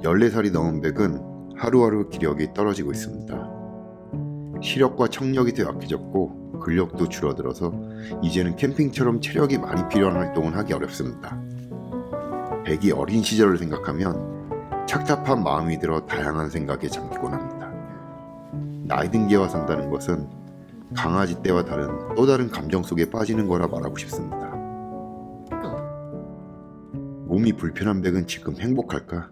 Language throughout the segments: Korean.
14살이 넘은 백은 하루하루 기력이 떨어지고 있습니다. 시력과 청력이 더 약해졌고 근력도 줄어들어서 이제는 캠핑처럼 체력이 많이 필요한 활동을 하기 어렵습니다. 백이 어린 시절을 생각하면 착잡한 마음이 들어 다양한 생각에 잠기곤 합니다. 나이 든 개와 산다는 것은 강아지 떼와 다른 또 다른 감정 속에 빠지는 거라 말하고 싶습니다. 몸이 불편한 백은 지금 행복할까?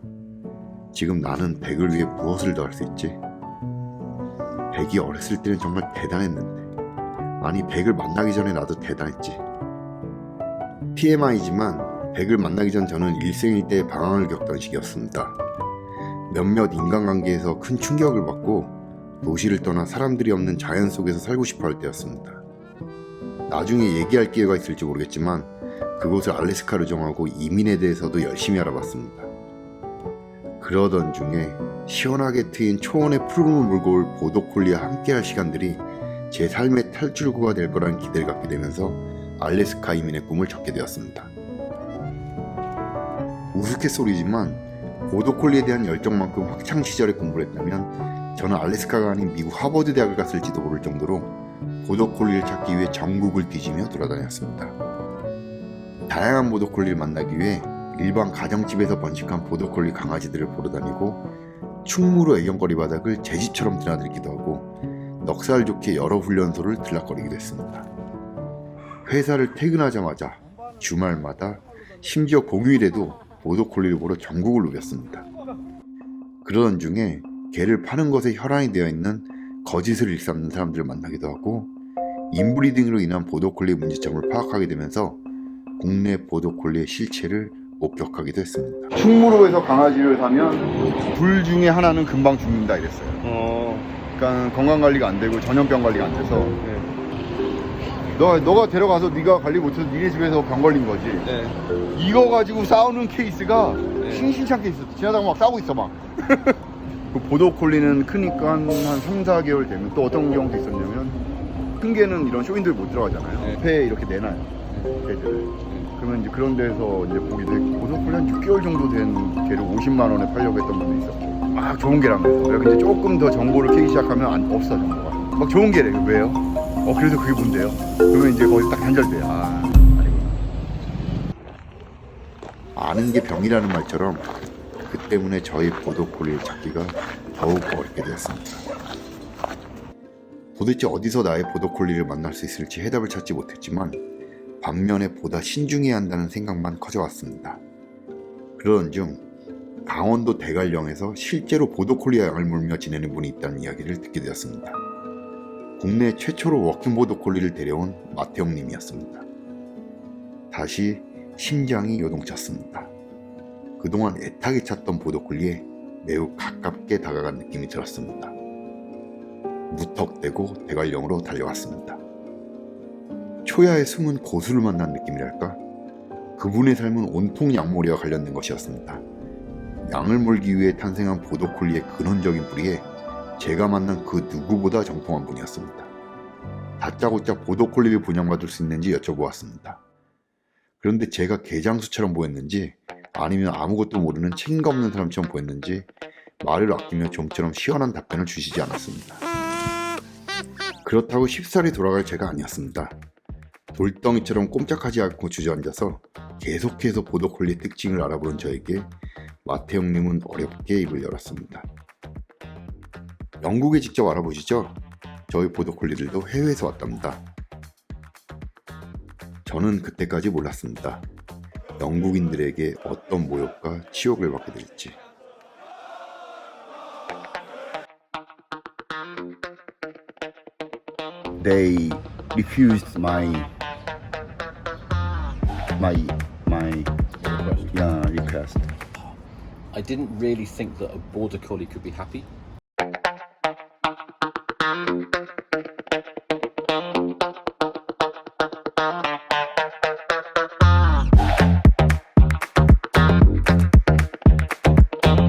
지금 나는 백을 위해 무엇을 더 할 수 있지? 백이 어렸을 때는 정말 대단했는데, 아니 백을 만나기 전에 나도 대단했지. TMI지만 백을 만나기 전 저는 일생일대의 방황을 겪던 시기였습니다. 몇몇 인간관계에서 큰 충격을 받고 도시를 떠나 사람들이 없는 자연 속에서 살고 싶어 할 때였습니다. 나중에 얘기할 기회가 있을지 모르겠지만 그곳을 알래스카로 정하고 이민에 대해서도 열심히 알아봤습니다. 그러던 중에 시원하게 트인 초원의 푸름을 물고 올 보더콜리와 함께할 시간들이 제 삶의 탈출구가 될 거라는 기대를 갖게 되면서 알래스카 이민의 꿈을 접게 되었습니다. 우스갯소리지만 보더콜리에 대한 열정만큼 학창시절에 공부를 했다면 저는 알래스카가 아닌 미국 하버드 대학을 갔을지도 모를 정도로 보더콜리를 찾기 위해 전국을 뒤지며 돌아다녔습니다. 다양한 보더콜리를 만나기 위해 일반 가정집에서 번식한 보더콜리 강아지들을 보러 다니고 충무로 애경거리 바닥을 제 집처럼 드나들기도 하고 넉살 좋게 여러 훈련소를 들락거리기도 했습니다. 회사를 퇴근하자마자 주말마다 심지어 공휴일에도 보더콜리를 보러 전국을 누볐습니다. 그러던 중에 개를 파는 것에 혈안이 되어 있는 거짓을 일삼는 사람들을 만나기도 하고 인브리딩으로 인한 보더콜리 문제점을 파악하게 되면서 국내 보더콜리의 실체를 목격하기도 했습니다. 충무로에서 강아지를 사면 둘 중에 하나는 금방 죽는다 이랬어요. 그러니까 건강관리가 안 되고 전염병 관리가 안 돼서 너가 데려가서 네가 관리 못해서 니네 집에서 병 걸린 거지. 이거 가지고 싸우는 케이스가 신신찮게 있어. 지나다가 막 싸우고 있어 막. 그 보더콜리는 크니까 한 3, 4개월 되면 또 어떤 경우도 있었냐면 큰 개는 이런 쇼윈도에 못 들어가잖아요. 배에 이렇게 내놔요. 개들을. 그러면 이제 그런 데서 이제 보기도 했고 보더콜리 한 6개월 정도 된 개를 50만 원에 팔려고 했던 분도 있었고 막 좋은 개라면서. 그래서 이제 조금 더 정보를 캐기 시작하면 없어 정보가. 막 좋은 개래. 왜요? 그래서 그게 뭔데요? 그러면 이제 거기서 딱 단절돼요. 아니구나. 아는 게 병이라는 말처럼 그 때문에 저희 보더콜리를 찾기가 더욱 어렵게 되었습니다. 도대체 어디서 나의 보더콜리를 만날 수 있을지 해답을 찾지 못했지만 반면에 보다 신중해야 한다는 생각만 커져왔습니다. 그러던 중 강원도 대관령에서 실제로 보더콜리 양을 물며 지내는 분이 있다는 이야기를 듣게 되었습니다. 국내 최초로 워킹 보더콜리를 데려온 마태용님이었습니다. 다시 심장이 요동쳤습니다. 그동안 애타게 찾던 보더콜리에 매우 가깝게 다가간 느낌이 들었습니다. 무턱대고 대관령으로 달려갔습니다. 초야의 숨은 고수를 만난 느낌이랄까? 그분의 삶은 온통 양머리와 관련된 것이었습니다. 양을 물기 위해 탄생한 보더콜리의 근원적인 뿌리에 제가 만난 그 누구보다 정통한 분이었습니다. 다짜고짜 보더콜리를 분양받을 수 있는지 여쭤보았습니다. 그런데 제가 개장수처럼 보였는지 아니면 아무것도 모르는 책임감 없는 사람처럼 보였는지 말을 아끼며 좀처럼 시원한 답변을 주시지 않았습니다. 그렇다고 쉽사리 돌아갈 제가 아니었습니다. 돌덩이처럼 꼼짝하지 않고 주저앉아서 계속해서 보더콜리의 특징을 알아보는 저에게 마태용님은 어렵게 입을 열었습니다. 영국에 직접 알아보시죠? 저희 보더콜리들도 해외에서 왔답니다. 저는 그때까지 몰랐습니다. 영국인들에게 어떤 모욕과 치욕을 받게 될지. They refused my request. I didn't really think that a border collie could be happy.